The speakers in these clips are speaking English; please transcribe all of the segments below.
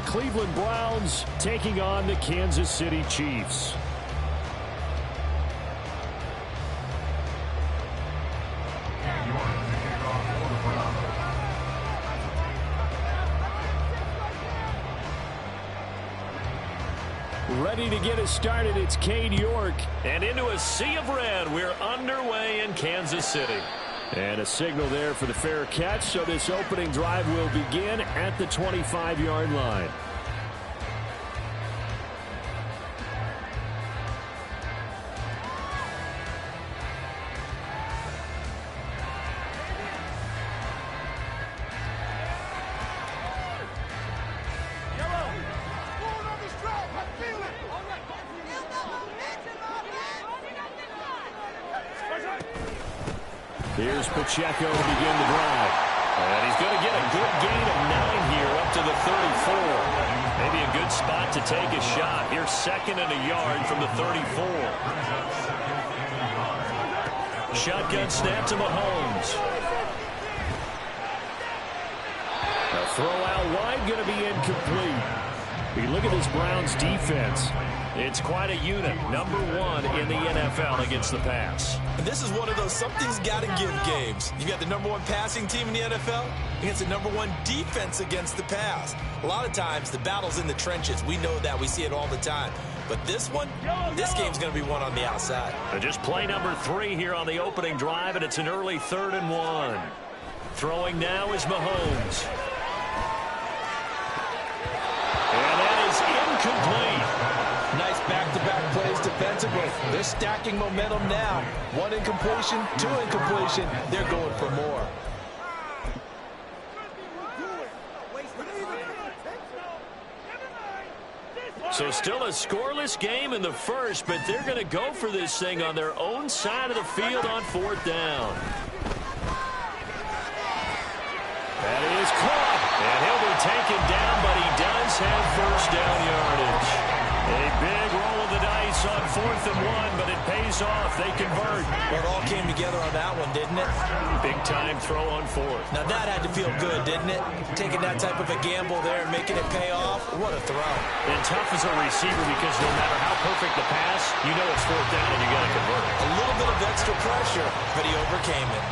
Cleveland Browns taking on the Kansas City Chiefs. Ready to get us started, it's Cade York. And into a sea of red, we're underway in Kansas City. And a signal there for the fair catch, so this opening drive will begin at the 25-yard line. Here's Pacheco to begin the drive. And he's going to get a good gain of 9 here up to the 34. Maybe a good spot to take a shot. Here's 2nd and a yard from the 34. Shotgun snap to Mahomes. A throw out wide, going to be incomplete. You look at this Browns defense. It's quite a unit. Number 1 in the NFL against the pass. And this is one of those something's got to give games. You got the number 1 passing team in the NFL against the number 1 defense against the pass. A lot of times the battle's in the trenches. We know that. We see it all the time. But this one, this game's going to be won on the outside. Just play number 3 here on the opening drive, and it's an early 3rd and 1. Throwing now is Mahomes. And that is incomplete. Nice back-to-back plays defensively. They're stacking momentum now. 1 incompletion, 2 incompletion. They're going for more. So still a scoreless game in the first, but they're going to go for this thing on their own side of the field on 4th down. That is caught. And he'll be taken down, but he does have 1st down yardage. A big roll of the dice on 4th and 1, but it pays off. They convert. Well, it all came together on that one, didn't it? Big time throw on 4th. Now that had to feel good, didn't it? Taking that type of a gamble there and making it pay off. What a throw. And tough as a receiver because no matter how perfect the pass, you know it's 4th down and you got to convert it. A little bit of extra pressure, but he overcame it.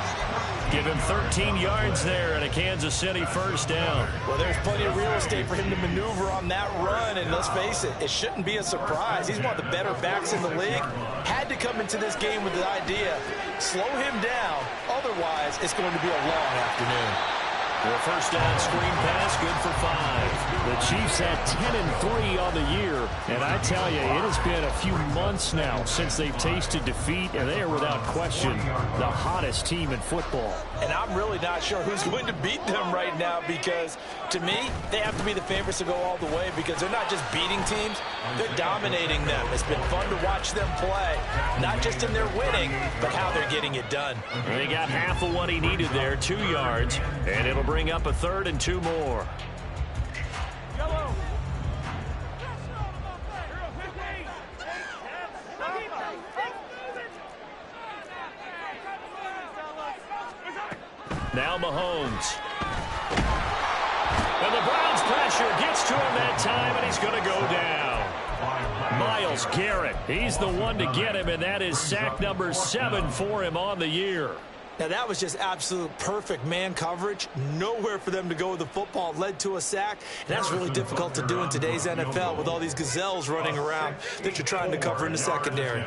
Give him 13 yards there and a Kansas City 1st down. Well, there's plenty of real estate for him to maneuver on that run, and let's face it, it shouldn't be a surprise. He's one of the better backs in the league. Had to come into this game with the idea, slow him down, otherwise it's going to be a long afternoon. The 1st down screen pass, good for 5. The Chiefs had 10-3 on the year, and I tell you, it has been a few months now since they've tasted defeat, and they are without question the hottest team in football. And I'm really not sure who's going to beat them right now because, to me, they have to be the favorites to go all the way because they're not just beating teams, they're dominating them. It's been fun to watch them play, not just in their winning, but how they're getting it done. They got half of what he needed there, 2 yards, and it'll bring up a 3rd and 2 more. Now Mahomes. And the Browns pressure gets to him that time, and he's going to go down. Myles Garrett, he's the one to get him, and that is sack number 7 for him on the year. Now, that was just absolute perfect man coverage. Nowhere for them to go with the football. Led to a sack. And that's really difficult to do in today's NFL with all these gazelles running around that you're trying to cover in the secondary.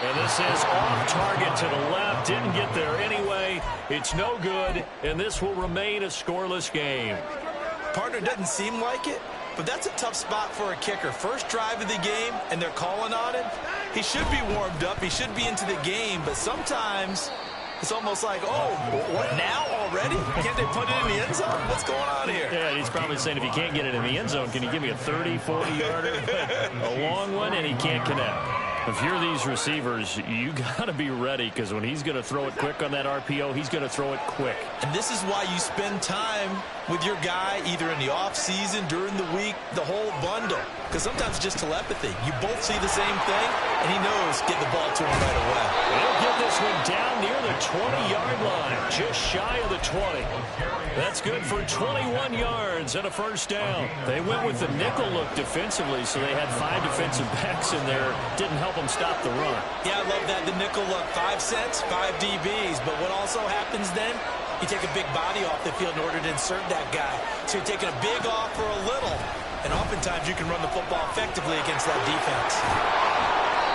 And this is off target to the left. Didn't get there anyway. It's no good, and this will remain a scoreless game. Partner, doesn't seem like it, but that's a tough spot for a kicker. First drive of the game, and they're calling on him. He should be warmed up. He should be into the game, but sometimes it's almost like, oh, what now already? Can't they put it in the end zone? What's going on here? Yeah, he's probably saying if you can't get it in the end zone, can you give me a 30, 40-yarder? A long one, and he can't connect. If you're these receivers, you got to be ready, because when he's going to throw it quick on that RPO, he's going to throw it quick. And this is why you spend time with your guy either in the offseason, during the week, the whole bundle. Because sometimes it's just telepathy. You both see the same thing, and he knows get the ball to him right away. They'll get this one down near the 20-yard line, just shy of the 20. That's good for 21 yards and a first down. They went with the nickel look defensively, so they had 5 defensive backs in there. Didn't help them stop the run. Yeah, I love that. The nickel look, 5 cents, 5 DBs. But what also happens then, you take a big body off the field in order to insert that guy. So you're taking a big off for a little. And oftentimes you can run the football effectively against that defense.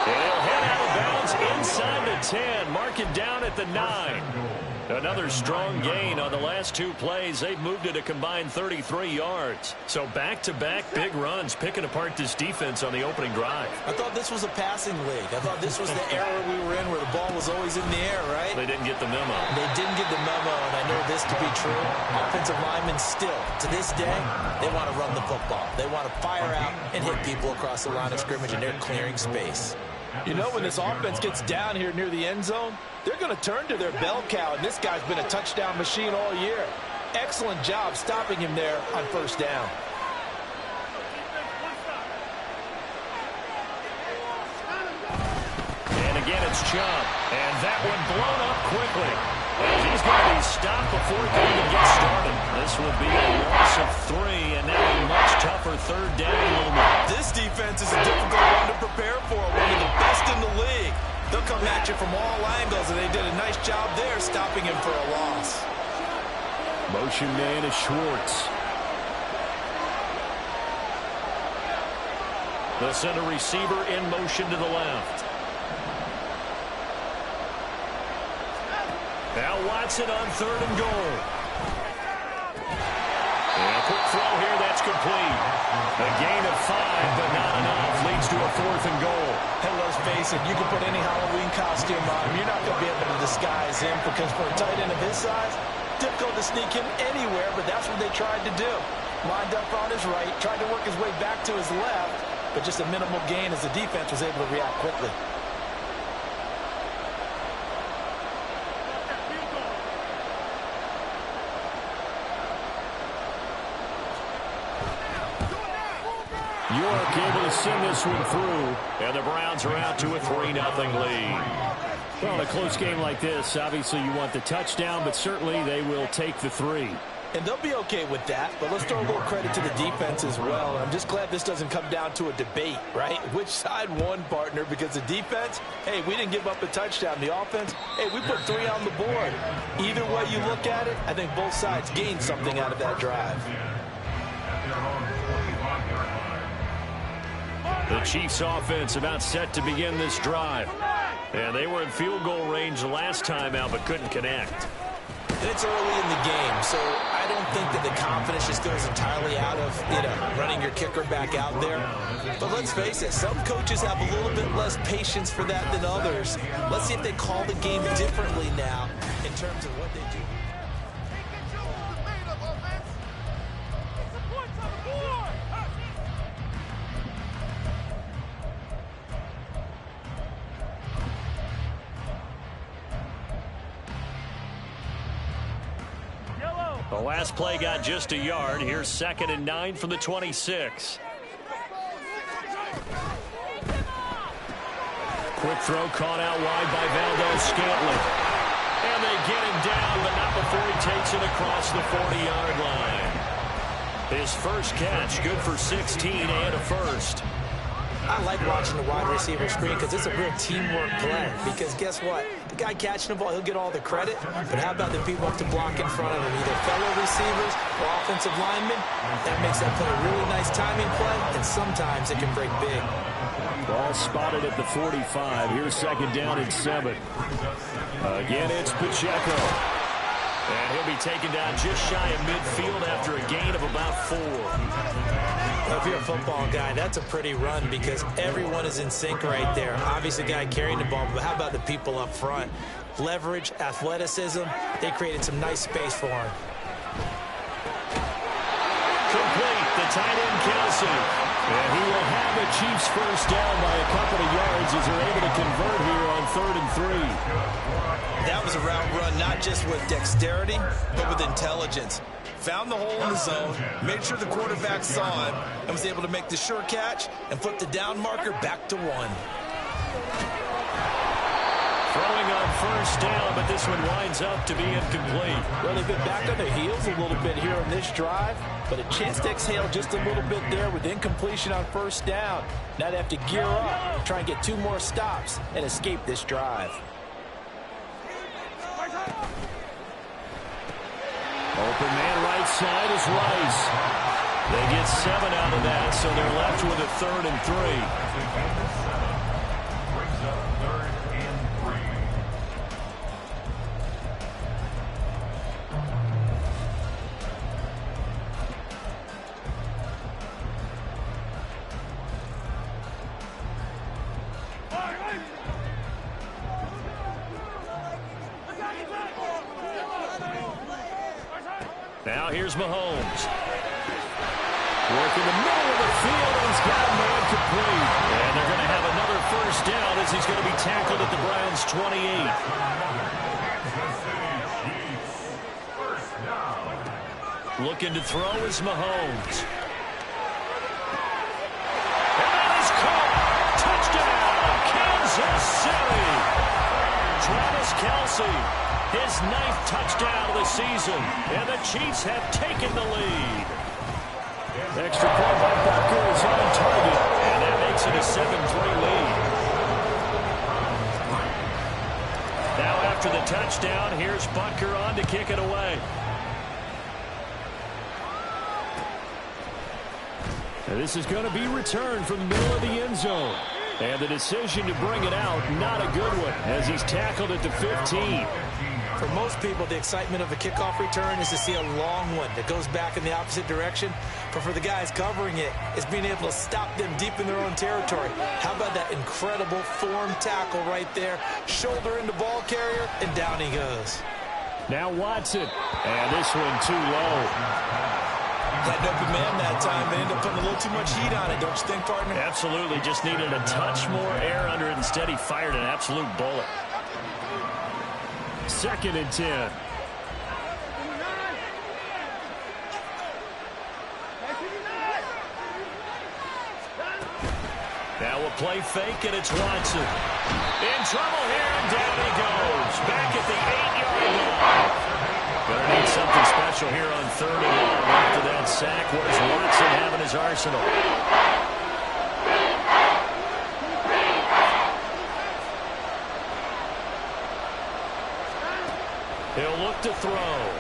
And he'll head out of bounds inside the 10. Mark it down at the 9. Another strong gain on the last 2 plays. They've moved it a combined 33 yards. So back-to-back big runs, picking apart this defense on the opening drive. I thought this was a passing league. I thought this was the era we were in where the ball was always in the air, right? They didn't get the memo. They didn't get the memo, and I know this to be true. Offensive linemen still, to this day, they want to run the football. They want to fire out and hit people across the line of scrimmage, and they're clearing space. You know, when this offense gets down here near the end zone, they're going to turn to their bell cow, and this guy's been a touchdown machine all year. Excellent job stopping him there on first down. And again, it's Chubb. And that one blown up quickly. And he's going to be stopped before he can even get started. This will be a loss of 3, and now a much tougher third down moment. This defense is a difficult one to prepare for, one of the best in the league. They'll come at you from all angles, and they did a nice job there stopping him for a loss. Motion man is Schwartz. They'll send a receiver in motion to the left. Now Watson on 3rd and goal. And a quick throw here, that's complete. A gain of 5, but not enough. Leads to a 4th and goal. And let's face it, you can put any Halloween costume on him. You're not going to be able to disguise him, because for a tight end of his size, difficult to sneak him anywhere, but that's what they tried to do. Lined up on his right, tried to work his way back to his left, but just a minimal gain as the defense was able to react quickly. York able to send this one through, and the Browns are out to a 3-0 lead. Well, in a close game like this, obviously you want the touchdown, but certainly they will take the 3. And they'll be okay with that, but let's throw a little credit to the defense as well. I'm just glad this doesn't come down to a debate, right? Which side won, partner? Because the defense, hey, we didn't give up a touchdown. The offense, hey, we put 3 on the board. Either way you look at it, I think both sides gained something out of that drive. The Chiefs offense about set to begin this drive. And they were in field goal range last time out, but couldn't connect. It's early in the game, so I don't think that the confidence just goes entirely out of, running your kicker back out there. But let's face it, some coaches have a little bit less patience for that than others. Let's see if they call the game differently now in terms of what they do. The last play got just a yard. Here's 2nd and 9 from the 26. Quick throw caught out wide by Valdez-Scantling. And they get him down, but not before he takes it across the 40-yard line. His first catch, good for 16 and a first. I like watching the wide receiver screen because it's a real teamwork play. Because guess what? The guy catching the ball, he'll get all the credit. But how about the people up to block in front of him? Either fellow receivers or offensive linemen. That makes that play a really nice timing play. And sometimes it can break big. Ball spotted at the 45. Here's 2nd down and 7. Again, it's Pacheco. And he'll be taken down just shy of midfield after a gain of about 4. If you're a football guy, that's a pretty run because everyone is in sync right there. Obviously, the guy carrying the ball, but how about the people up front? Leverage, athleticism, they created some nice space for him. Complete. The tight end Kelsey. And he will have the Chiefs first down by a couple of yards as they're able to convert here on 3rd and 3. That was a route run not just with dexterity, but with intelligence. Found the hole in the zone, made sure the quarterback saw him, and was able to make the sure catch and flip the down marker back to 1. Throwing on first down, but this one winds up to be incomplete. Well, they've been back on their heels a little bit here on this drive, but a chance to exhale just a little bit there with incompletion on first down. Now they have to gear up, try and get 2 more stops, and escape this drive. Open man right side is Rice. They get 7 out of that, so they're left with a 3rd and 3. Now here's Mahomes. Working the middle of the field, and he's got a man complete. And they're going to have another first down as he's going to be tackled at the Browns' 28. Looking to throw is Mahomes. And that is caught. Touchdown, Kansas City. Travis Kelce. His 9th touchdown of the season, and the Chiefs have taken the lead. Extra point by Butker is on target, and that makes it a 7-3 lead. Now after the touchdown, here's Butker on to kick it away. And this is going to be returned from the middle of the end zone. And the decision to bring it out, not a good one, as he's tackled at the 15. For most people, the excitement of a kickoff return is to see a long one that goes back in the opposite direction. But for the guys covering it, it's being able to stop them deep in their own territory. How about that incredible form tackle right there? Shoulder into ball carrier, and down he goes. Now Watson. And this one too low. Had an open man that time, but ended up putting a little too much heat on it, don't you think, partner? Absolutely. Just needed a touch more air under it. Instead, he fired an absolute bullet. 2nd and 10. Now a play fake, and it's Watson. In trouble here, and down he goes. Back at the 8-yard line. Gonna need something special here on 3rd and 1. After that sack, what does Watson have in his arsenal? He'll look to throw.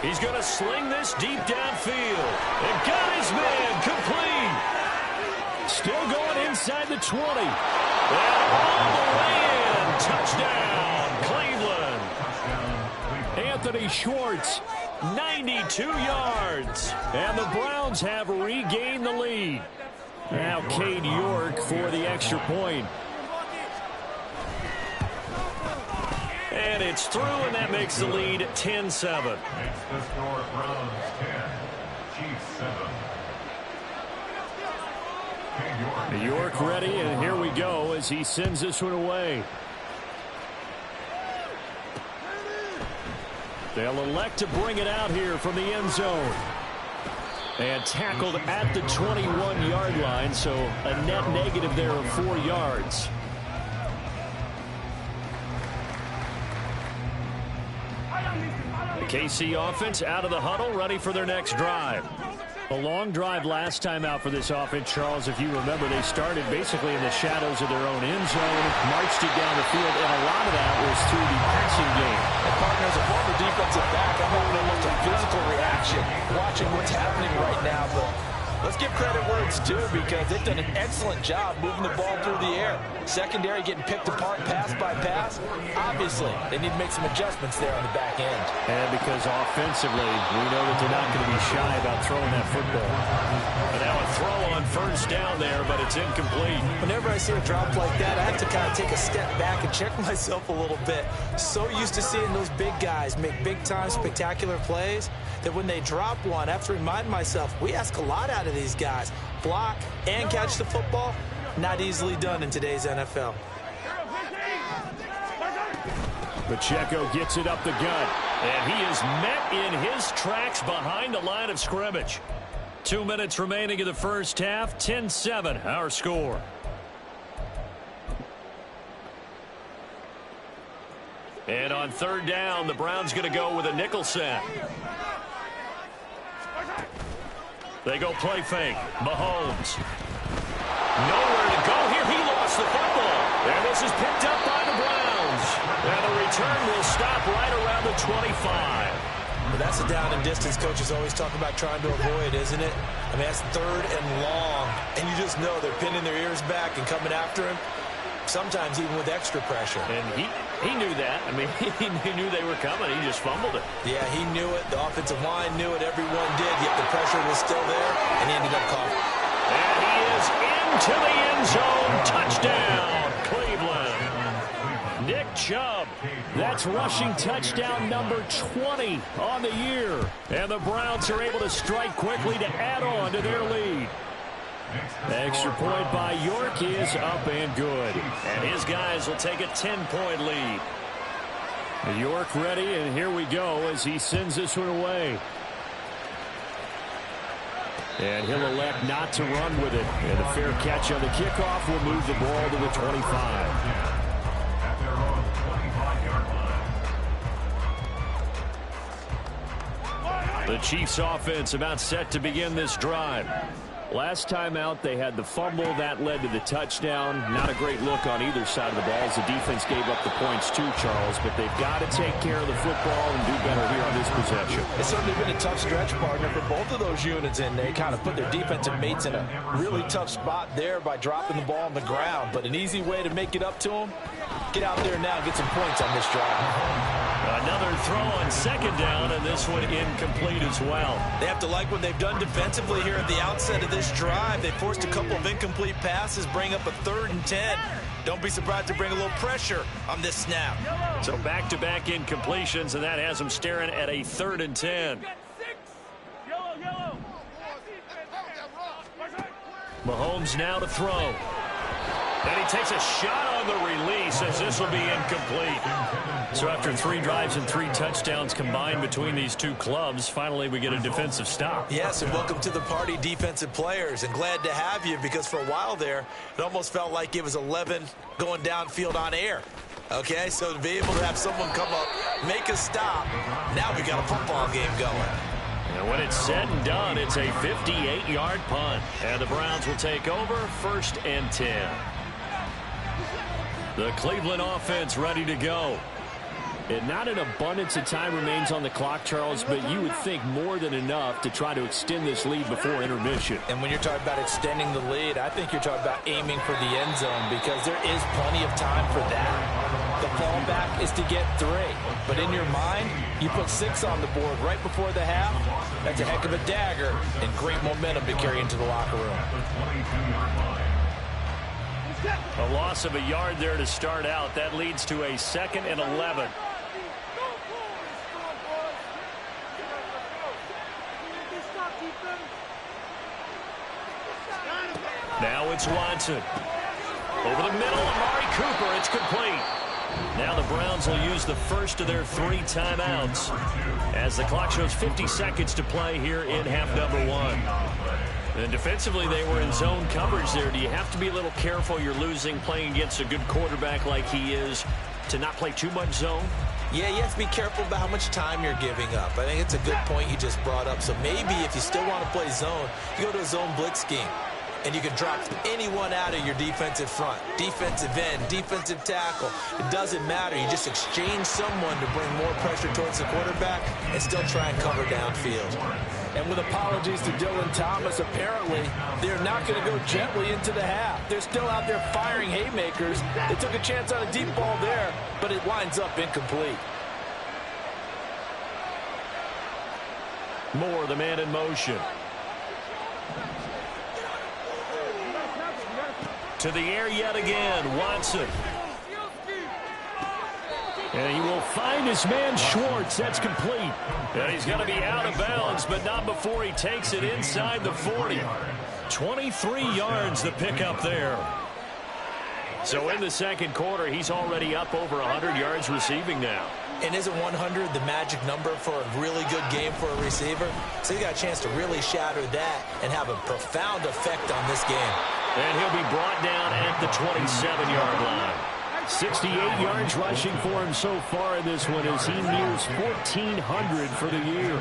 He's going to sling this deep downfield. And got his man complete. Still going inside the 20. And all the way in. Touchdown, Cleveland. Anthony Schwartz, 92 yards. And the Browns have regained the lead. Now Cade York for the extra point. And it's through, and that makes the lead 10-7. York ready, and here we go as he sends this one away. They'll elect to bring it out here from the end zone. And tackled at the 21-yard line, so a net negative there of 4 yards. The KC offense out of the huddle, ready for their next drive. A long drive last time out for this offense, Charles. If you remember, they started basically in the shadows of their own end zone, marched it down the field, and a lot of that was through the passing game. And partner, as a former defensive back, I'm having almost a physical reaction watching what's happening right now. But let's give credit where it's due, because they've done an excellent job moving the ball through the air. Secondary getting picked apart pass by pass. Obviously, they need to make some adjustments there on the back end. And because offensively, we know that they're not going to be shy about throwing that football. And now a throw on first down there, but it's incomplete. Whenever I see a drop like that, I have to kind of take a step back and check myself a little bit. So used to seeing those big guys make big-time spectacular plays that when they drop one, I have to remind myself, we ask a lot out of of these guys. Block and catch the football, not easily done in today's NFL. Pacheco gets it up the gut, and he is met in his tracks behind the line of scrimmage. 2 minutes remaining in the first half, 10-7 our score. And on third down, the Browns going to go with a nickel set. They go play fake. Mahomes. Nowhere to go here. He lost the football. And this is picked up by the Browns. And the return will stop right around the 25. Well, that's a down and distance coaches always talk about trying to avoid, isn't it? I mean, that's third and long. And you just know they're pinning their ears back and coming after him. Sometimes even with extra pressure. And he knew that. I mean, he knew they were coming. He just fumbled it. Yeah, he knew it. The offensive line knew it. Everyone did. Yet the pressure was still there, and he ended up calling. And he is into the end zone. Touchdown, Cleveland. Nick Chubb. That's rushing touchdown number 20 on the year. And the Browns are able to strike quickly to add on to their lead. Extra point by York is up and good. And his guys will take a 10-point lead. York ready, and here we go as he sends this one away. And he'll elect not to run with it. And a fair catch on the kickoff will move the ball to the 25. The Chiefs offense about set to begin this drive. Last time out, they had the fumble. That led to the touchdown. Not a great look on either side of the ball as the defense gave up the points too, Charles. But they've got to take care of the football and do better here on this possession. It's certainly been a tough stretch, partner, for both of those units, and they kind of put their defensive mates in a really tough spot there by dropping the ball on the ground. But an easy way to make it up to them, get out there now and get some points on this drive. Another throw on second down, and this one incomplete as well. They have to like what they've done defensively here at the outset of this drive. They forced a couple of incomplete passes, bring up a 3rd and 10. Don't be surprised to bring a little pressure on this snap. So back-to-back incompletions, and that has them staring at a 3rd and 10. Mahomes now to throw. And he takes a shot on the release as this will be incomplete. So after 3 drives and 3 touchdowns combined between these two clubs, finally we get a defensive stop. Yes, and welcome to the party, defensive players. And glad to have you, because for a while there, it almost felt like it was 11 going downfield on air. Okay, so to be able to have someone come up, make a stop, now we got a football game going. And when it's said and done, it's a 58-yard punt. And the Browns will take over 1st and 10. The Cleveland offense ready to go. And not an abundance of time remains on the clock, Charles, but you would think more than enough to try to extend this lead before intermission. And when you're talking about extending the lead, I think you're talking about aiming for the end zone, because there is plenty of time for that. The fallback is to get 3. But in your mind, you put 6 on the board right before the half. That's a heck of a dagger and great momentum to carry into the locker room. A loss of a yard there to start out. That leads to a 2nd and 11. Now it's Watson. Over the middle, Amari Cooper. It's complete. Now the Browns will use the first of their 3 timeouts as the clock shows 50 seconds to play here in half number 1. And defensively, they were in zone coverage there. Do you have to be a little careful? You're losing playing against a good quarterback like he is to not play too much zone? Yeah, you have to be careful about how much time you're giving up. I think it's a good point you just brought up. So maybe if you still want to play zone, you go to a zone blitz scheme. And you can drop anyone out of your defensive front. Defensive end, defensive tackle. It doesn't matter. You just exchange someone to bring more pressure towards the quarterback and still try and cover downfield. And with apologies to Dylan Thomas, apparently they're not going to go gently into the half. They're still out there firing haymakers. They took a chance on a deep ball there, but it winds up incomplete. Moore, the man in motion. To the air yet again, Watson. And he will find his man Schwartz. That's complete. And he's going to be out of bounds, but not before he takes it inside the 40. 23 yards the pickup there. So in the second quarter, he's already up over 100 yards receiving now. And isn't 100 the magic number for a really good game for a receiver? So he got a chance to really shatter that and have a profound effect on this game. And he'll be brought down at the 27-yard line. 68 yards rushing for him so far in this one as he nears 1,400 for the year.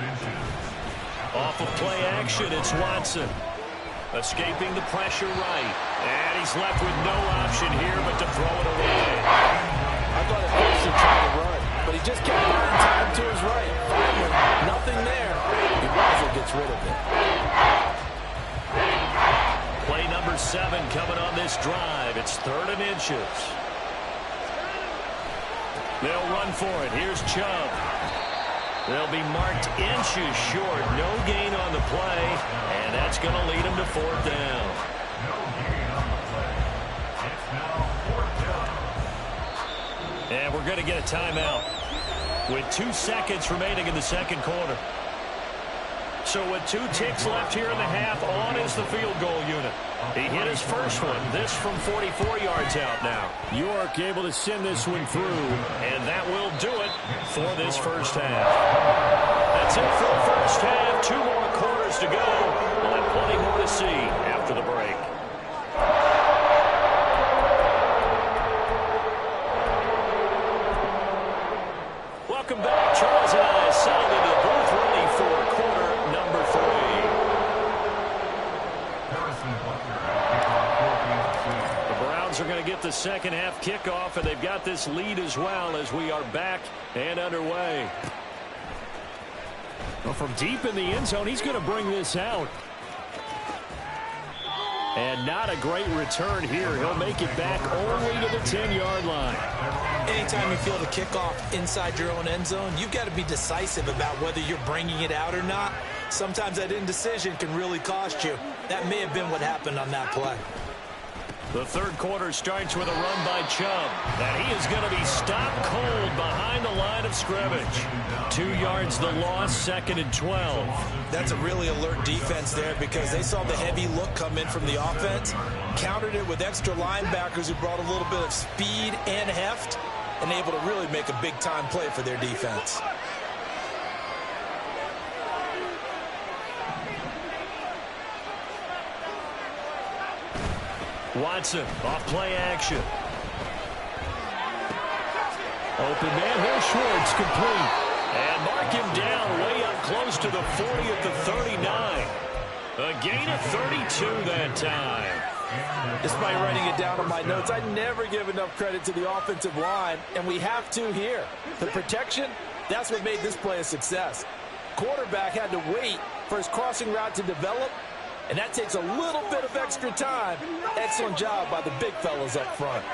Off of play action, it's Watson. Escaping the pressure right. And he's left with no option here but to throw it away. I thought at first he tried to run, but he just kept buying time to his right. Finally, nothing there. He wisely gets rid of it. Play number 7 coming on this drive. It's 3rd and inches. They'll run for it. Here's Chubb. They'll be marked inches short. No gain on the play, and that's going to lead them to 4th down. And we're going to get a timeout with 2 seconds remaining in the second quarter. So with 2 ticks left here in the half, on is the field goal unit. He hit his first one. This from 44 yards out now. York able to send this one through. And that will do it for this first half. That's it for the first half. 2 more quarters to go. We'll have plenty more to see after the break. Welcome back. Charles and I settled into the booth ready for quarter number 3. The Browns are going to get the second half kickoff, and they've got this lead as well as we are back and underway. Well, from deep in the end zone, he's going to bring this out. And not a great return here. He'll make it back only to the 10-yard line. Anytime you feel the kickoff inside your own end zone, you've got to be decisive about whether you're bringing it out or not. Sometimes that indecision can really cost you. That may have been what happened on that play. The third quarter starts with a run by Chubb. And he is going to be stopped cold behind the line of scrimmage. 2 yards the loss, 2nd and 12. That's a really alert defense there because they saw the heavy look come in from the offense, countered it with extra linebackers who brought a little bit of speed and heft, and able to really make a big-time play for their defense. Watson, off play action. Open man, here's Schwartz, complete. And mark him down way up close to the 40 at the 39. A gain of 32 that time. Despite writing it down on my notes, I never give enough credit to the offensive line, and we have to here. The protection, that's what made this play a success. Quarterback had to wait for his crossing route to develop, and that takes a little bit of extra time. Excellent job by the big fellas up front.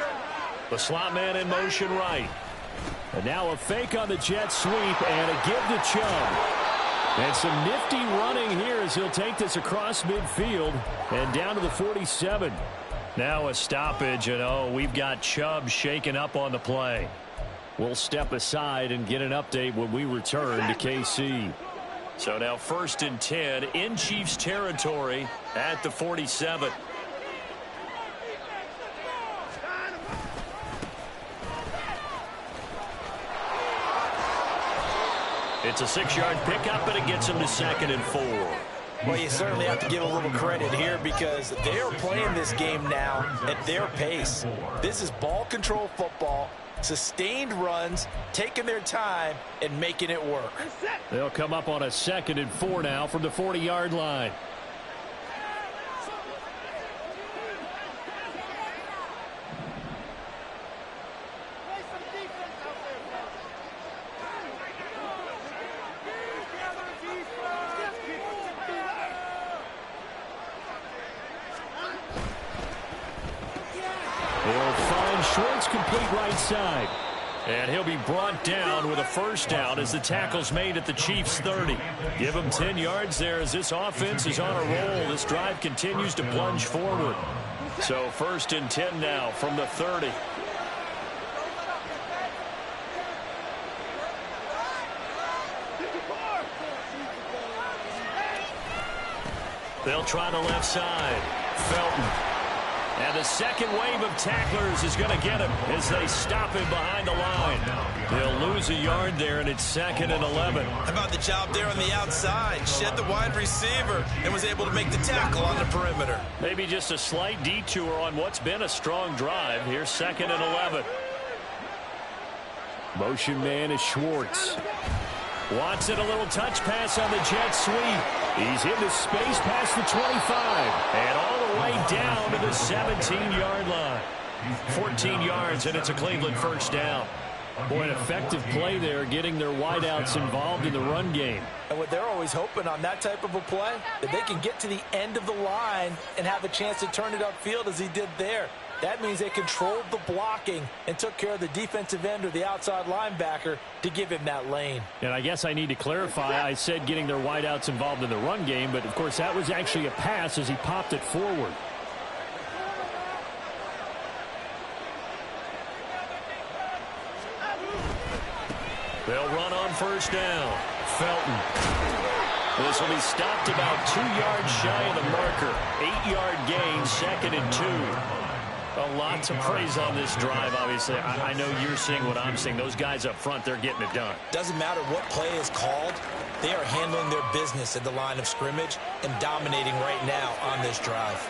The slot man in motion right. And now a fake on the jet sweep and a give to Chubb. And some nifty running here as he'll take this across midfield and down to the 47. Now a stoppage, and we've got Chubb shaken up on the play. We'll step aside and get an update when we return to KC. So now 1st and 10 in Chiefs territory at the 47. It's a 6-yard pickup, but it gets him to 2nd and 4. Well, you certainly have to give a little credit here because they are playing this game now at their pace. This is ball control football, sustained runs, taking their time, and making it work. They'll come up on a 2nd and 4 now from the 40-yard line. Schwartz complete right side. And he'll be brought down with a first down as the tackle's made at the Chiefs' 30. Give him 10 yards there as this offense is on a roll. This drive continues to plunge forward. So 1st and 10 now from the 30. They'll try the left side. Felton. And the second wave of tacklers is going to get him as they stop him behind the line. They'll lose a yard there, and it's 2nd and 11. How about the job there on the outside? Shed the wide receiver and was able to make the tackle on the perimeter. Maybe just a slight detour on what's been a strong drive. Here's 2nd and 11. Motion man is Schwartz. Watson, a little touch pass on the jet sweep. He's into space past the 25. And all the way down to the 17-yard line. 14 yards, and it's a Cleveland first down. Boy, an effective play there, getting their wideouts involved in the run game. And what they're always hoping on that type of a play, that they can get to the end of the line and have a chance to turn it upfield as he did there. That means they controlled the blocking and took care of the defensive end or the outside linebacker to give him that lane. And I guess I need to clarify, I said getting their wideouts involved in the run game, but of course that was actually a pass as he popped it forward. They'll run on first down. Felton. This will be stopped about 2 yards shy of the marker. 8-yard gain, 2nd and 2. A lot to praise on this drive, obviously. I know you're seeing what I'm seeing. Those guys up front, they're getting it done. Doesn't matter what play is called. They are handling their business at the line of scrimmage and dominating right now on this drive.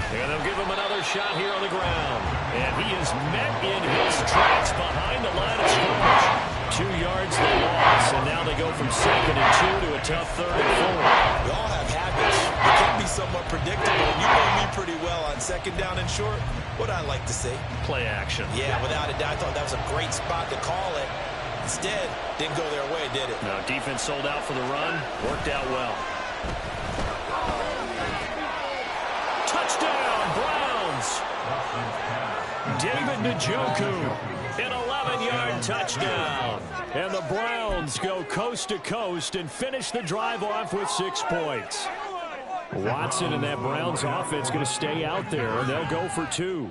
And they'll give him another shot here on the ground. And he is met in his tracks behind the line of scrimmage. 2 yards they lost, and now they go from 2nd and 2 to a tough 3rd and 4. We all have habits. It can be somewhat predictable. You know me pretty well on 2nd down and short. What I like to see. Play action. Yeah, without a doubt. I thought that was a great spot to call it. Instead, didn't go their way, did it? No, defense sold out for the run. Worked out well. Touchdown, Browns. David Njoku, an 11-yard touchdown. And the Browns go coast to coast and finish the drive off with 6 points. Watson and that Browns offense going to stay out there, and they'll go for 2.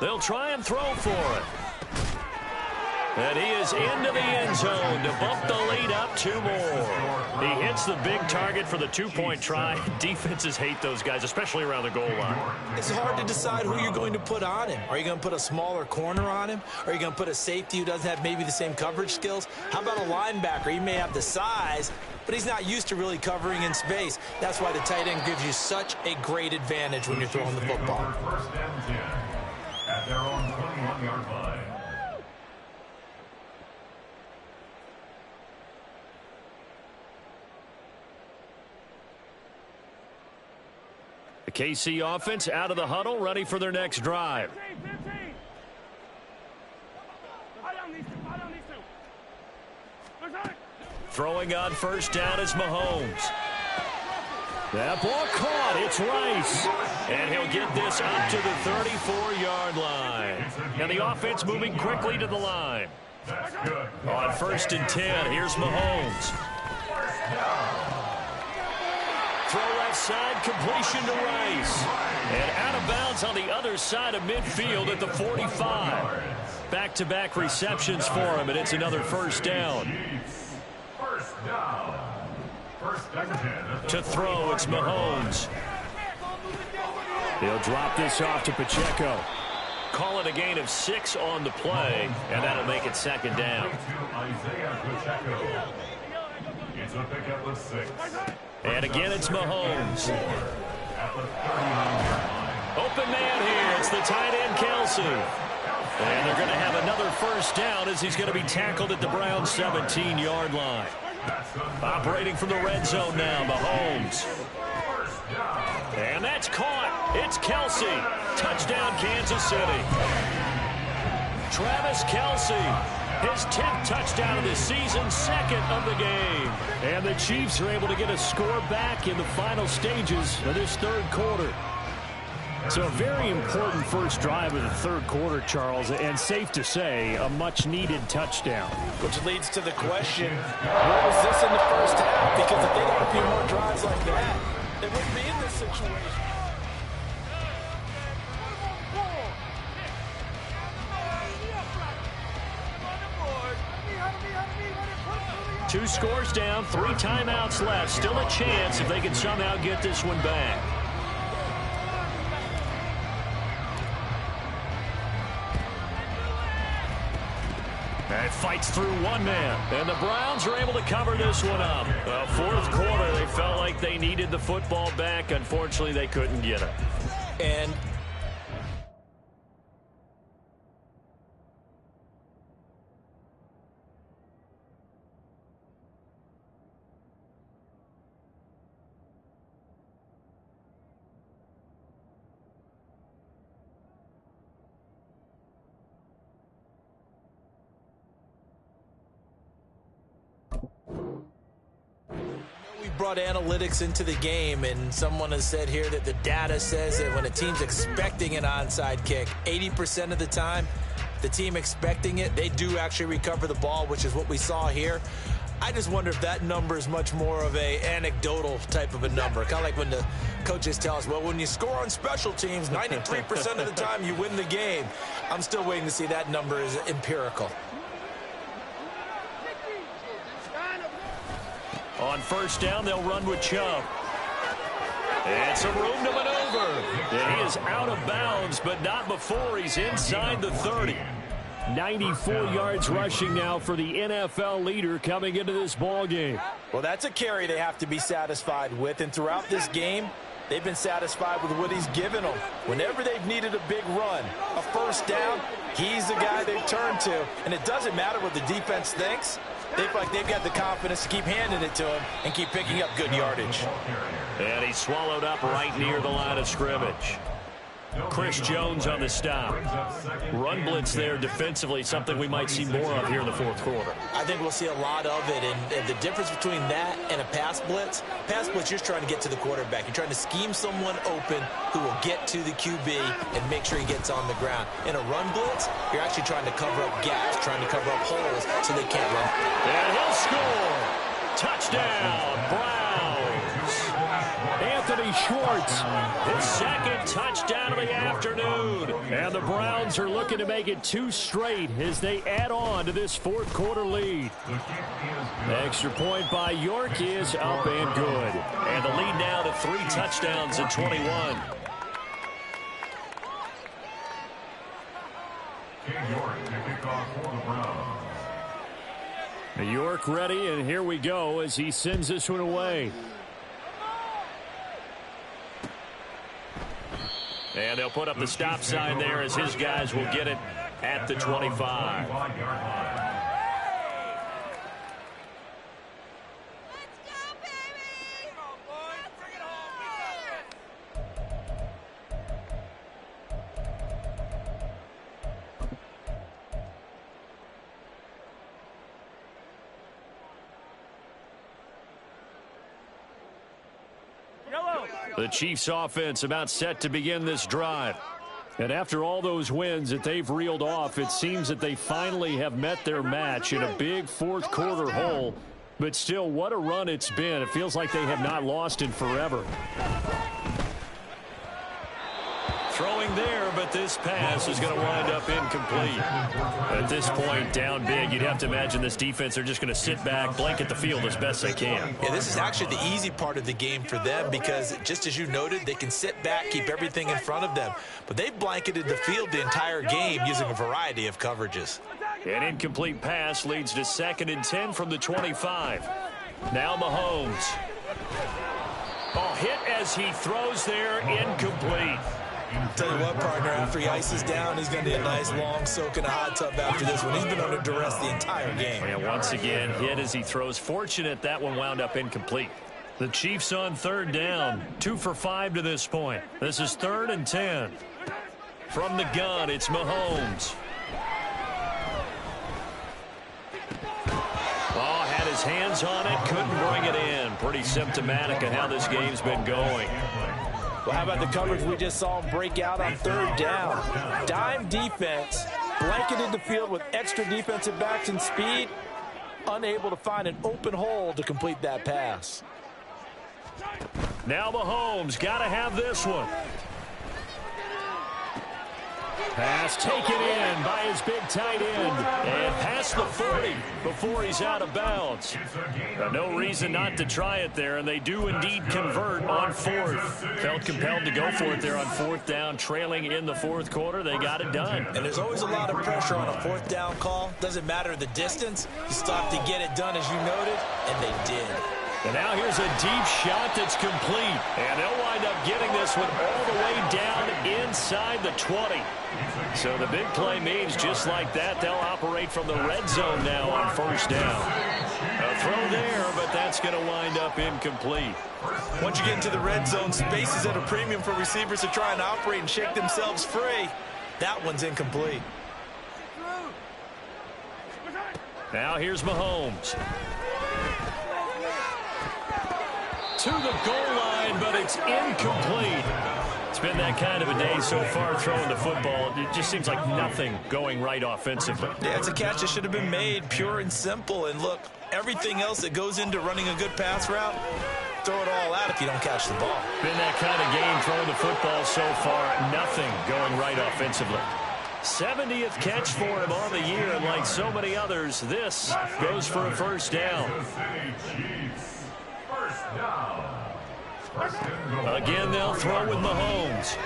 They'll try and throw for it. And he is into the end zone to bump the lead up 2 more. He hits the big target for the 2-point try. Defenses hate those guys, especially around the goal line. It's hard to decide who you're going to put on him. Are you going to put a smaller corner on him? Are you going to put a safety who doesn't have maybe the same coverage skills? How about a linebacker? He may have the size, but he's not used to really covering in space. That's why the tight end gives you such a great advantage when you're throwing the football. First and 10 at their own 21-yard line. The KC offense out of the huddle, ready for their next drive. Throwing on first down is Mahomes. That ball caught. It's Rice. And he'll get this up to the 34-yard line. And the offense moving quickly to the line. On first and 10, here's Mahomes. Throw left side, completion to Rice. And out of bounds on the other side of midfield at the 45. Back-to-back receptions for him, and it's another first down. To throw, it's Mahomes. He'll drop this off to Pacheco. Call it a gain of 6 on the play, and that'll make it second down. And again, it's Mahomes. Open man here. It's the tight end, Kelsey. And they're going to have another first down as he's going to be tackled at the Browns' 17-yard line. Operating from the red zone now, Mahomes. And that's caught. It's Kelsey. Touchdown, Kansas City. Travis Kelsey. His 10th touchdown of the season, 2nd of the game. And the Chiefs are able to get a score back in the final stages of this 3rd quarter. So a very important first drive of the 3rd quarter, Charles, and safe to say, a much-needed touchdown. Which leads to the question, what was this in the first half? Because if they got a few more drives like that, They wouldn't be in this situation. Two scores down, 3 timeouts left. Still a chance if they can somehow get this one back. And fights through one man. And the Browns are able to cover this one up. Well, fourth quarter, they felt like they needed the football back. Unfortunately, they couldn't get it. And brought analytics into the game, and someone has said here that the data says that when a team's expecting an onside kick, 80% of the time, the team expecting it, they do actually recover the ball, which is what we saw here. I just wonder if that number is much more of a anecdotal type of a number, kind of like when the coaches tell us, well, when you score on special teams, 93% of the time you win the game. I'm still waiting to see that number is empirical. On first down, they'll run with Chubb. It's a room to maneuver. And he is out of bounds, but not before he's inside the 30. 94 yards rushing now for the NFL leader coming into this ball game. Well, that's a carry they have to be satisfied with, and throughout this game, they've been satisfied with what he's given them. Whenever they've needed a big run, a first down, he's the guy they've turned to, and it doesn't matter what the defense thinks. They feel like they've got the confidence to keep handing it to him and keep picking up good yardage. And he's swallowed up right near the line of scrimmage. Chris Jones on the stop. Run blitz there defensively, something we might see more of here in the fourth quarter. I think we'll see a lot of it, and the difference between that and a pass blitz, you're trying to get to the quarterback. You're trying to scheme someone open who will get to the QB and make sure he gets on the ground. In a run blitz, you're actually trying to cover up gaps, trying to cover up holes so they can't run. And he'll score. Touchdown, Browns. Anthony Schwartz, his second touchdown of the afternoon. And the Browns are looking to make it 2 straight as they add on to this fourth quarter lead. Extra point by York is up and good. And the lead now to 3 touchdowns at 21. York ready, and here we go as he sends this one away. And they'll put up the stop sign there as his guys will get it at the 25. The Chiefs offense about set to begin this drive. And after all those wins that they've reeled off, it seems that they finally have met their match in a big fourth quarter hole. But still, what a run it's been. It feels like they have not lost in forever. Throwing there, but this pass is going to wind up incomplete. At this point, down big, you'd have to imagine this defense are just going to sit back, blanket the field as best they can. Yeah, this is actually the easy part of the game for them because, just as you noted, they can sit back, keep everything in front of them. But they've blanketed the field the entire game using a variety of coverages. An incomplete pass leads to 2nd and 10 from the 25. Now Mahomes. Oh, hit as he throws there, incomplete. Tell you what, partner, after he ices down, he's going to be a nice long soak in a hot tub after this one. He's been under duress the entire game. And once again, hit as he throws. Fortunate that one wound up incomplete. The Chiefs on 3rd down, 2 for 5 to this point. This is 3rd and 10. From the gun, it's Mahomes. Oh, had his hands on it, couldn't bring it in. Pretty symptomatic of how this game's been going. Well, how about the coverage we just saw him break out on 3rd down? Dime defense, blanketed the field with extra defensive backs and speed, unable to find an open hole to complete that pass. Now Mahomes got to have this one. Pass taken in by his big tight end. And past the 40 before he's out of bounds. No reason not to try it there, and they do indeed convert on fourth. Felt compelled to go for it there on fourth down, trailing in the fourth quarter. They got it done. And there's always a lot of pressure on a fourth down call. Doesn't matter the distance. You stop to get it done, as you noted, and they did. And now here's a deep shot that's complete. And they'll wind up getting this one all the way down inside the 20. So the big play means just like that, they'll operate from the red zone now on first down. A throw there, but that's going to wind up incomplete. Once you get into the red zone, space is at a premium for receivers to try and operate and shake themselves free. That one's incomplete. Now here's Mahomes. To the goal line, but it's incomplete. It's been that kind of a day so far throwing the football. It just seems like nothing going right offensively. Yeah, it's a catch that should have been made, pure and simple. And look, everything else that goes into running a good pass route, throw it all out if you don't catch the ball. Been that kind of game throwing the football so far. Nothing going right offensively. 70th catch for him on the year, and like so many others, this goes for a first down. Again, they'll throw with Mahomes.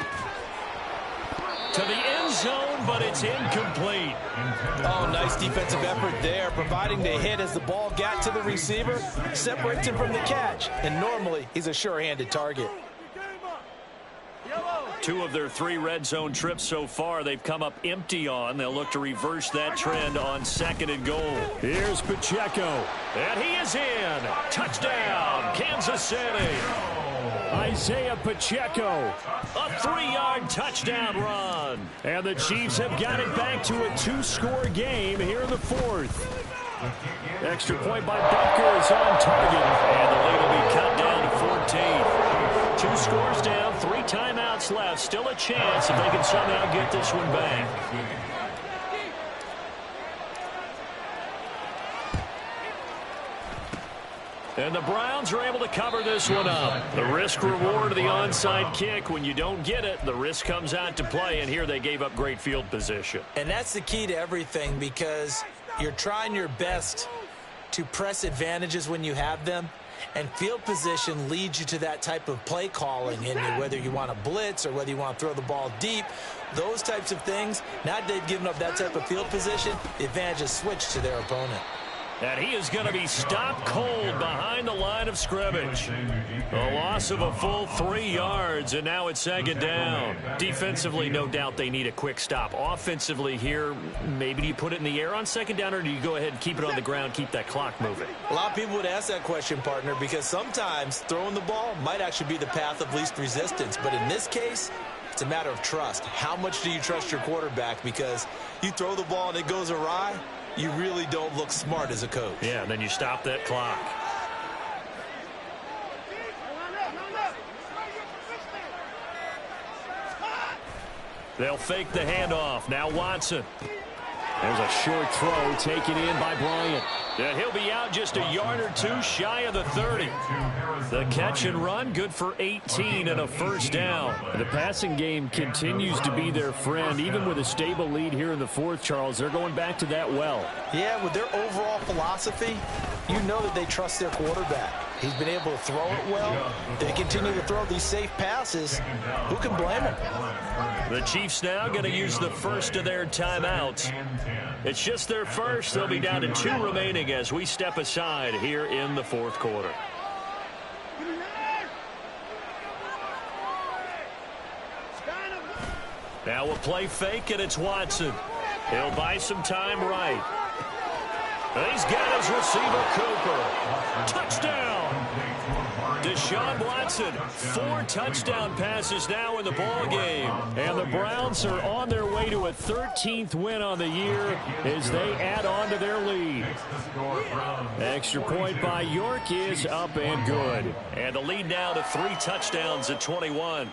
To the end zone, but it's incomplete. Oh, nice defensive effort there, providing the hit as the ball got to the receiver, separates him from the catch, and normally he's a sure-handed target. 2 of their 3 red zone trips so far they've come up empty on. They'll look to reverse that trend on 2nd and goal. Here's Pacheco. And he is in. Touchdown, Kansas City. Isaiah Pacheco. A 3-yard touchdown run. And the Chiefs have got it back to a 2-score game here in the 4th. Extra point by Butker is on target. And the lead will be cut down to 14. 2 scores down, 3 timeouts left. Still a chance if they can somehow get this one back. And the Browns are able to cover this one up. The risk-reward of the onside kick. When you don't get it, the risk comes out to play, and here they gave up great field position. And that's the key to everything, because you're trying your best to press advantages when you have them. And field position leads you to that type of play calling, and whether you want to blitz or whether you want to throw the ball deep, those types of things. Now that they've given up that type of field position, the advantage is switched to their opponent. And he is going to be stopped cold behind the line of scrimmage. A loss of a full 3 yards, and now it's 2nd down. Defensively, no doubt they need a quick stop. Offensively here, maybe do you put it in the air on 2nd down, or do you go ahead and keep it on the ground, keep that clock moving? A lot of people would ask that question, partner, because sometimes throwing the ball might actually be the path of least resistance. But in this case, it's a matter of trust. How much do you trust your quarterback? Because you throw the ball and it goes awry, you really don't look smart as a coach. Yeah, and then you stop that clock. They'll fake the handoff. Now Watson. There's a short throw taken in by Bryant. And he'll be out just a yard or 2 shy of the 30. The catch and run, good for 18 and a first down. The passing game continues to be their friend. Even with a stable lead here in the 4th, Charles, they're going back to that well. Yeah, with their overall philosophy, you know that they trust their quarterback. He's been able to throw it well. They continue to throw these safe passes. Who can blame them? The Chiefs now going to use the first of their timeouts. It's just their first. They'll be down to 2 remaining as we step aside here in the 4th quarter. Now a play fake, and it's Watson. He'll buy some time right. He's got his receiver, Cooper. Touchdown! Deshaun Watson, 4 touchdown passes now in the ball game. And the Browns are on their way to a 13th win on the year as they add on to their lead. Extra point by York is up and good. And the lead now to 3 touchdowns at 21.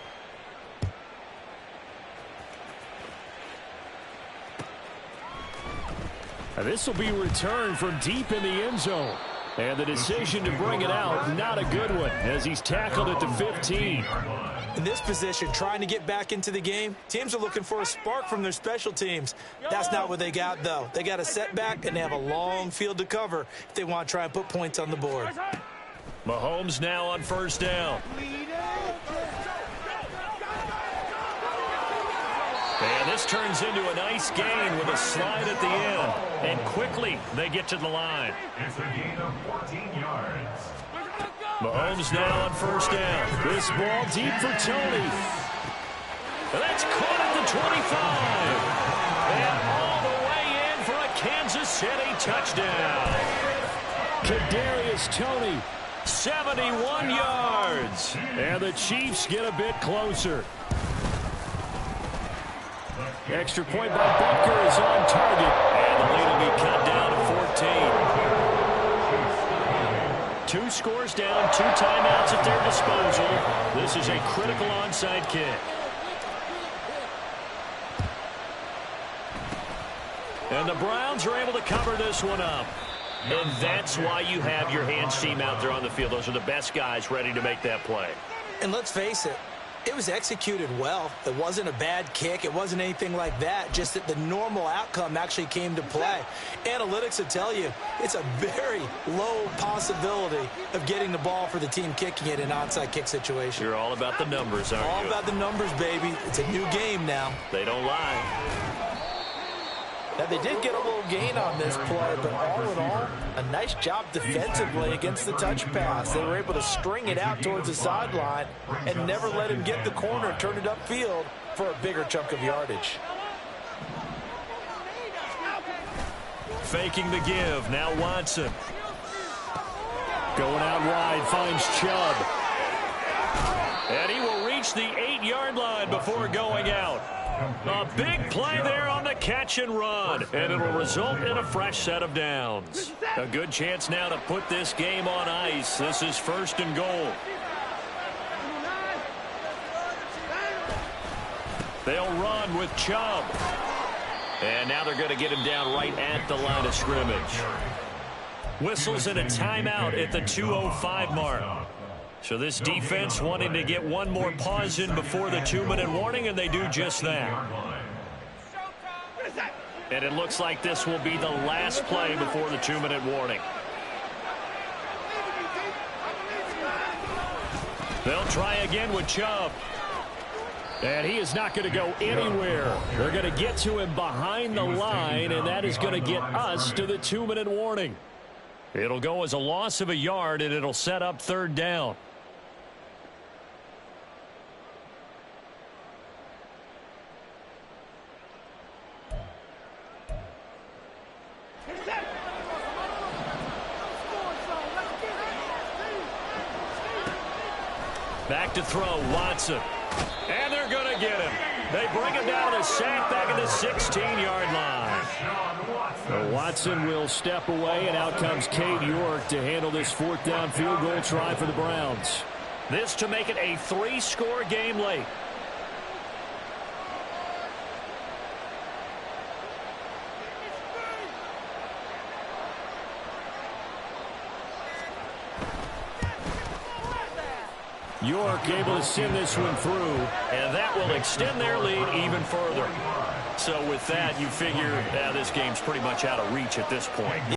This will be returned from deep in the end zone. And the decision to bring it out, not a good one, as he's tackled at the 15. In this position, trying to get back into the game, teams are looking for a spark from their special teams. That's not what they got, though. They got a setback, and they have a long field to cover if they want to try and put points on the board. Mahomes now on first down. And this turns into a nice gain with a slide at the end. And quickly, they get to the line. It's a gain of 14 yards. Mahomes now on first down. This ball deep for Tony. And that's caught at the 25. And all the way in for a Kansas City touchdown. Kadarius Toney. 71 yards. And the Chiefs get a bit closer. Extra point by Butker is on target. And the lead will be cut down to 14. 2 scores down, 2 timeouts at their disposal. This is a critical onside kick. And the Browns are able to cover this one up. And that's why you have your hands team out there on the field. Those are the best guys ready to make that play. And let's face it, it was executed well. It wasn't a bad kick. It wasn't anything like that. Just that the normal outcome actually came to play. Analytics will tell you it's a very low possibility of getting the ball for the team kicking it in an onside kick situation. You're all about the numbers, aren't you? All about the numbers, baby. It's a new game now. They don't lie. Now, they did get a little gain on this play, but all in all, a nice job defensively against the touch pass. They were able to string it out towards the sideline and never let him get the corner and turn it upfield for a bigger chunk of yardage. Faking the give. Now Watson. Going out wide, finds Chubb. And he will reach the 8-yard line before going out. A big play there on the catch and run, and it'll result in a fresh set of downs. A good chance now to put this game on ice. This is 1st and goal. They'll run with Chubb. And now they're going to get him down right at the line of scrimmage. Whistles and a timeout at the 2:05 mark. So this defense wanting to get one more pause in before the 2-minute warning, and they do just that. And it looks like this will be the last play before the 2-minute warning. They'll try again with Chubb. And he is not going to go anywhere. They're going to get to him behind the line, and that is going to get us to the 2-minute warning. It'll go as a loss of a yard, and it'll set up 3rd down. Back to throw, Watson. And they're going to get him. They bring him down to the sack back at the 16-yard line. Watson will step away, and out comes Cade York to handle this 4th down field goal try for the Browns. This to make it a 3-score game late. York able to send this one through. And that will extend their lead even further. So with that, you figure this game's pretty much out of reach at this point.